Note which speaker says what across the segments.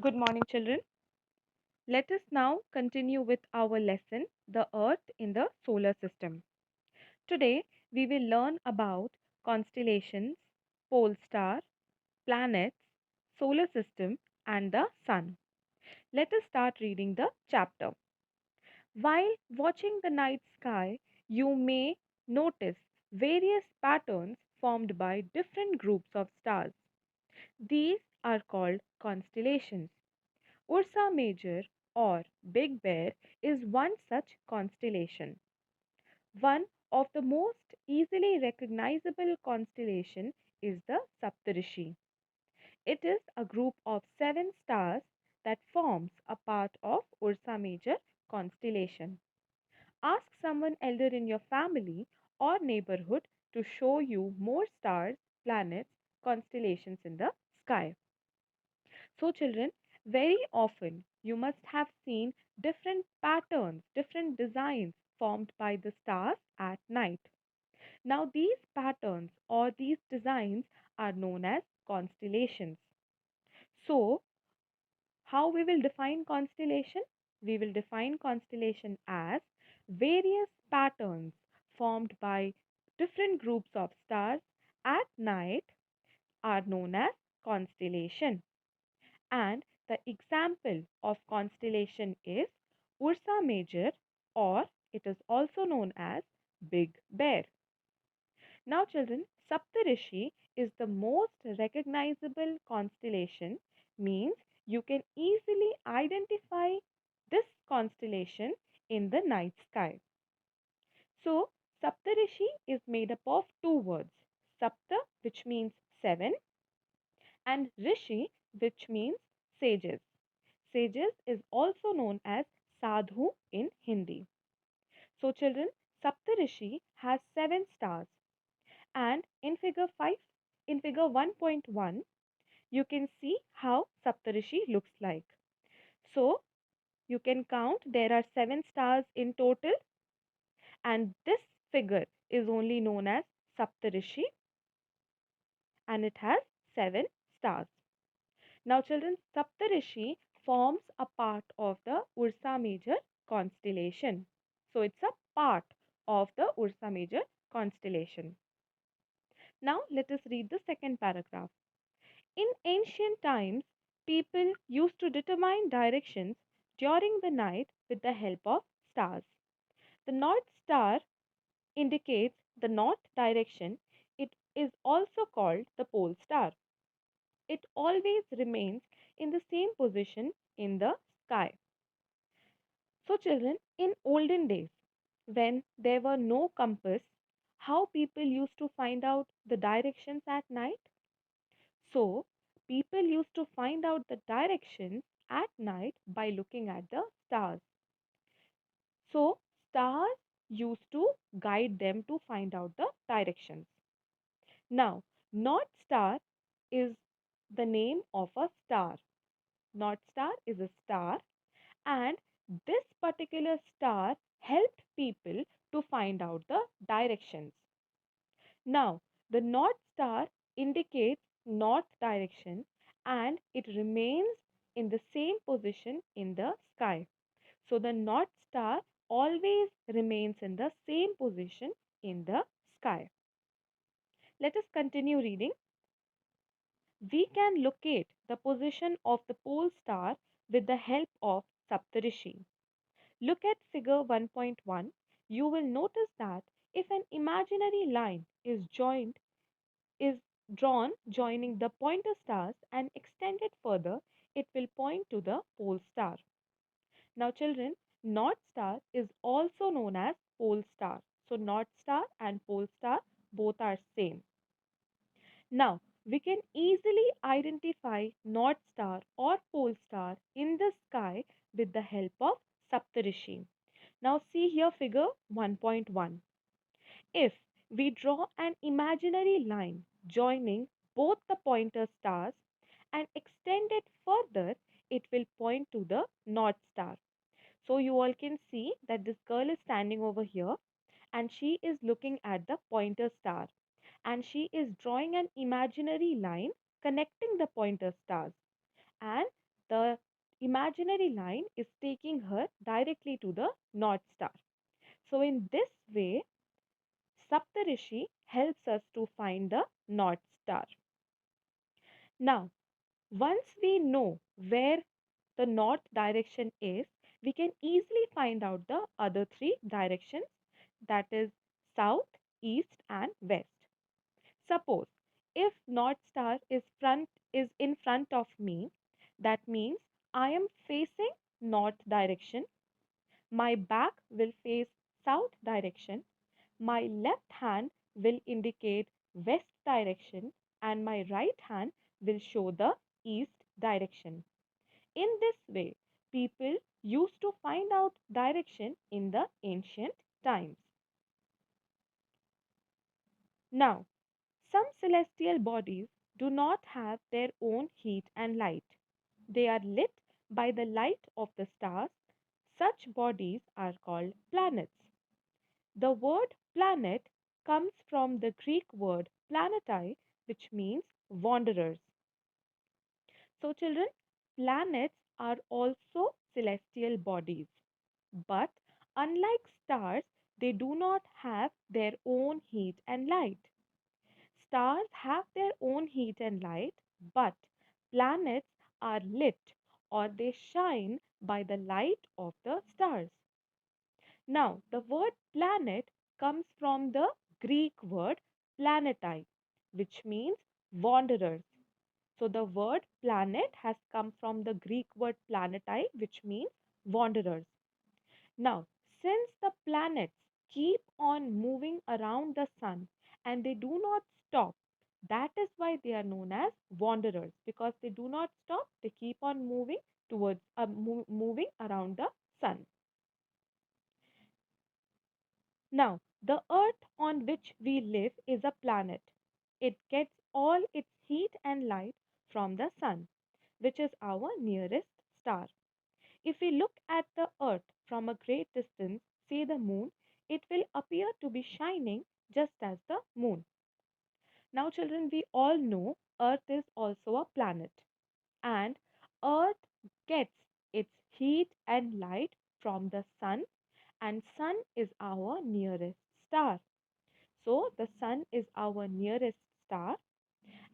Speaker 1: Good morning, children. Let us now continue with our lesson, The Earth in the Solar System. Today, we will learn about constellations, pole star, planets, solar system, and the sun. Let us start reading the chapter. While watching the night sky, you may notice various patterns formed by different groups of stars. These are called constellations. Ursa Major or Big Bear is one such constellation. One of the most easily recognizable constellation is the Saptarishi. It is a group of seven stars that forms a part of Ursa Major constellation. Ask someone elder in your family or neighborhood to show you more stars, planets, constellations in the sky. So, children, very often you must have seen different patterns, different designs formed by the stars at night. Now, these patterns or these designs are known as constellations. So, how we will define constellation? We will define constellation as various patterns formed by different groups of stars at night are known as constellation. And the example of constellation is Ursa Major, or it is also known as Big Bear. Now, children, Saptarishi is the most recognizable constellation, means you can easily identify this constellation in the night sky. So, Saptarishi is made up of two words, Sapta, which means seven, and Rishi, which means sages. Sages is also known as Sadhu in Hindi. So, children, Saptarishi has seven stars, and in figure 1.1, you can see how Saptarishi looks like. So, you can count there are seven stars in total, and this figure is only known as Saptarishi, and it has seven stars. Now, children, Saptarishi forms a part of the Ursa Major constellation. So, it's a part of the Ursa Major constellation. Now, let us read the second paragraph. In ancient times, people used to determine directions during the night with the help of stars. The North Star indicates the north direction. It is also called the pole star. It always remains in the same position in the sky. So, children, in olden days, when there were no compass, how people used to find out the directions at night? So, people used to find out the directions at night by looking at the stars. So, stars used to guide them to find out the directions. Now, North Star is the name of a star. North Star is a star, and this particular star helped people to find out the directions. Now, the North Star indicates north direction and it remains in the same position in the sky. So, the North Star always remains in the same position in the sky. Let us continue reading. We can locate the position of the pole star with the help of Saptarishi. Look at figure 1.1. You will notice that if an imaginary line is drawn joining the pointer stars and extended further, it will point to the pole star. Now, children, North Star is also known as pole star. So, North Star and pole star both are same. Now, we can easily identify North Star or pole star in the sky with the help of Saptarishi. Now, see here figure 1.1. If we draw an imaginary line joining both the pointer stars and extend it further, it will point to the North Star. So, you all can see that this girl is standing over here and she is looking at the pointer star and she is drawing an imaginary line connecting the pointer stars, and The imaginary line is taking her directly to the North Star. So, in this way, Saptarishi helps us to find the North Star. Now, once we know where the north direction is, we can easily find out the other three directions, that is south, east and west. Suppose if North Star is in front of me, that means I am facing north direction, my back will face south direction, my left hand will indicate west direction and my right hand will show the east direction. In this way, people used to find out direction in the ancient times. Now, some celestial bodies do not have their own heat and light. They are lit by the light of the stars. Such bodies are called planets. The word planet comes from the Greek word planetai, which means wanderers. So, children, planets are also celestial bodies, but unlike stars, they do not have their own heat and light. Stars have their own heat and light, but planets are lit or they shine by the light of the stars. Now, the word planet comes from the Greek word planetai, which means wanderers. So, the word planet has come from the Greek word planetai, which means wanderers. Now, since the planets keep on moving around the sun and they do not stop, that is why they are known as wanderers, because they do not stop, they keep on moving towards moving around the sun. Now, the earth on which we live is a planet. It gets all its heat and light from the sun, which is our nearest star. If we look at the earth from a great distance, say the moon, it will appear to be shining just as the moon. Now, children, we all know earth is also a planet, and earth gets its heat and light from the sun, and sun is our nearest star. So, the sun is our nearest star.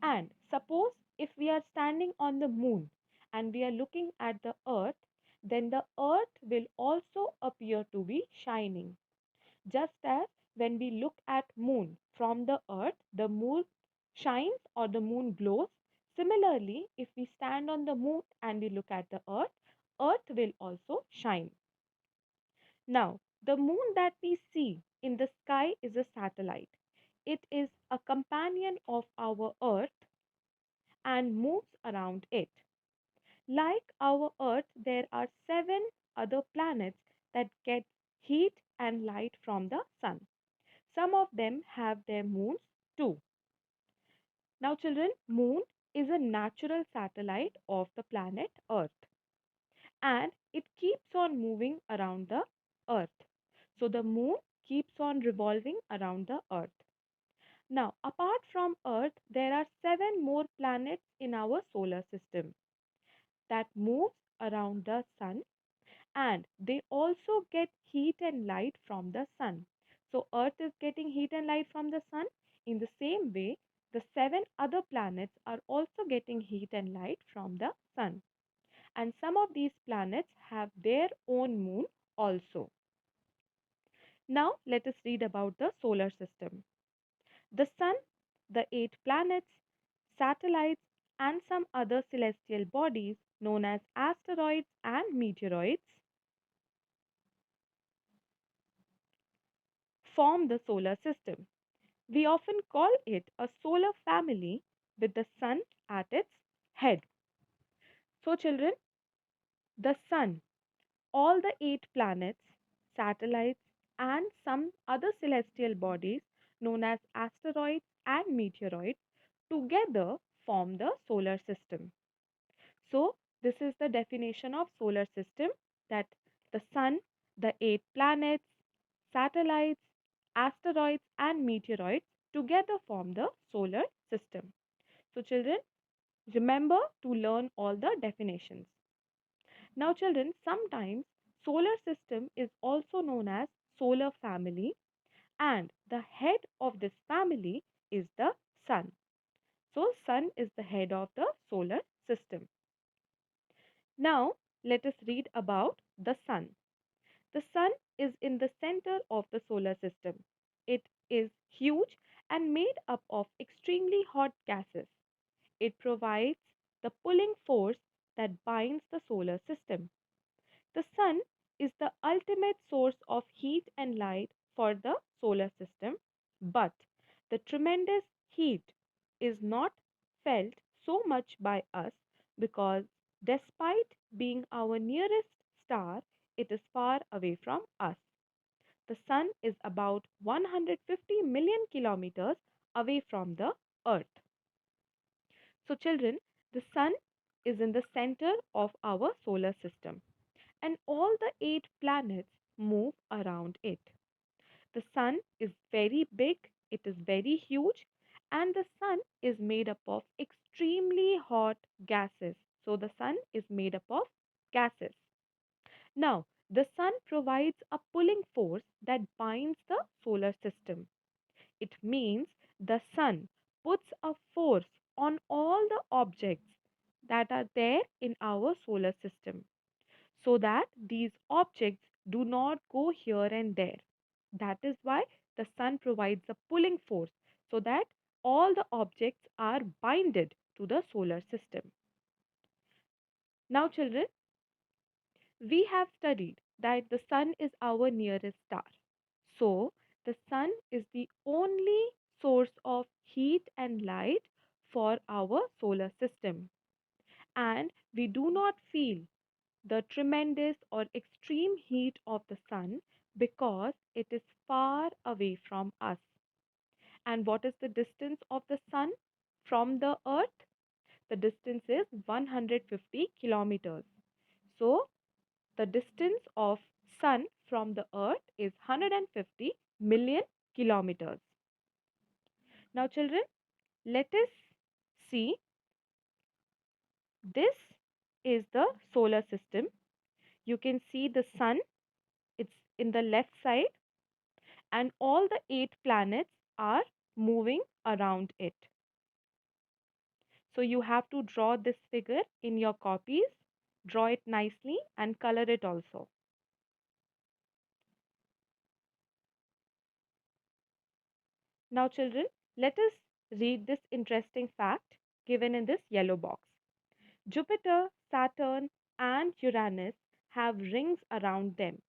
Speaker 1: And suppose if we are standing on the moon and we are looking at the earth, then the earth will also appear to be shining. Just as when we look at moon from the earth, the moon shines or the moon glows. Similarly, if we stand on the moon and we look at the earth, earth will also shine. Now, the moon that we see in the sky is a satellite. It is a companion of our earth and moves around it. Like our Earth, there are seven other planets that get heat and light from the sun. Some of them have their moons too. Now, children, moon is a natural satellite of the planet Earth and it keeps on moving around the Earth. So, the moon keeps on revolving around the Earth. Now, apart from Earth, there are seven more planets in our solar system that moves around the sun and they also get heat and light from the sun. So, Earth is getting heat and light from the sun. In the same way, the seven other planets are also getting heat and light from the sun. And some of these planets have their own moon also. Now, let us read about the solar system. The sun, the eight planets, satellites, and some other celestial bodies known as asteroids and meteoroids form the solar system. We often call it a solar family with the sun at its head. So, children, the sun, all the eight planets, satellites, and some other celestial bodies known as asteroids and meteoroids together form the solar system. So, this is the definition of solar system, that the sun, the eight planets, satellites, asteroids, and meteoroids together form the solar system. So, children, remember to learn all the definitions. Now, children, sometimes solar system is also known as solar family, and the head of this family is the sun. So, sun is the head of the solar system. Now, let us read about the sun. The sun is in the center of the solar system. It is huge and made up of extremely hot gases. It provides the pulling force that binds the solar system. The sun is the ultimate source of heat and light for the solar system, but the tremendous heat is not felt so much by us because despite being our nearest star, it is far away from us. The sun is about 150 million kilometers away from the earth. So, children, the sun is in the center of our solar system and all the eight planets move around it. The sun is very big, it is very huge, and the sun is made up of extremely hot gases. So, the sun is made up of gases. Now, the sun provides a pulling force that binds the solar system. It means the sun puts a force on all the objects that are there in our solar system so that these objects do not go here and there. That is why the sun provides a pulling force so that all the objects are binded to the solar system. Now, children, we have studied that the sun is our nearest star. So, the sun is the only source of heat and light for our solar system. And we do not feel the tremendous or extreme heat of the sun because it is far away from us. And what is the distance of the sun from the earth? The distance is 150 kilometers. So, the distance of sun from the earth is 150 million kilometers. Now, children, let us see, this is the solar system. You can see the sun, it's in the left side, and all the eight planets are moving around it. So you have to draw this figure in your copies, draw it nicely and color it also. Now, children, let us read this interesting fact given in this yellow box. Jupiter, Saturn, and Uranus have rings around them.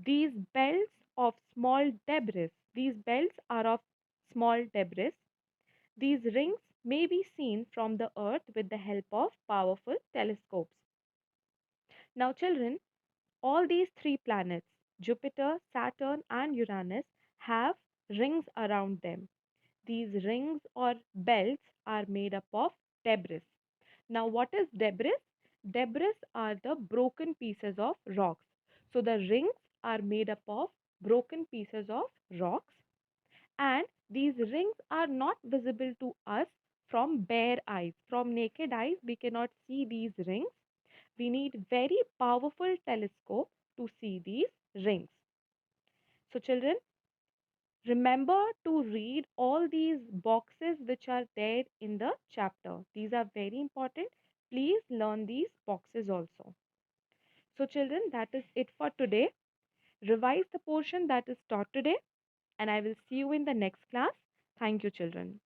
Speaker 1: These belts of small debris, these belts are of small debris. These rings may be seen from the Earth with the help of powerful telescopes. Now, children, all these three planets, Jupiter, Saturn, and Uranus, have rings around them. These rings or belts are made up of debris. Now, what is debris? Debris are the broken pieces of rocks. So, the rings are made up of broken pieces of rocks, and these rings are not visible to us from bare eyes. From naked eyes, we cannot see these rings. We need very powerful telescope to see these rings. So, children, remember to read all these boxes which are there in the chapter. These are very important. Please learn these boxes also. So, children, that is it for today. Revise the portion that is taught today, and I will see you in the next class. Thank you, children.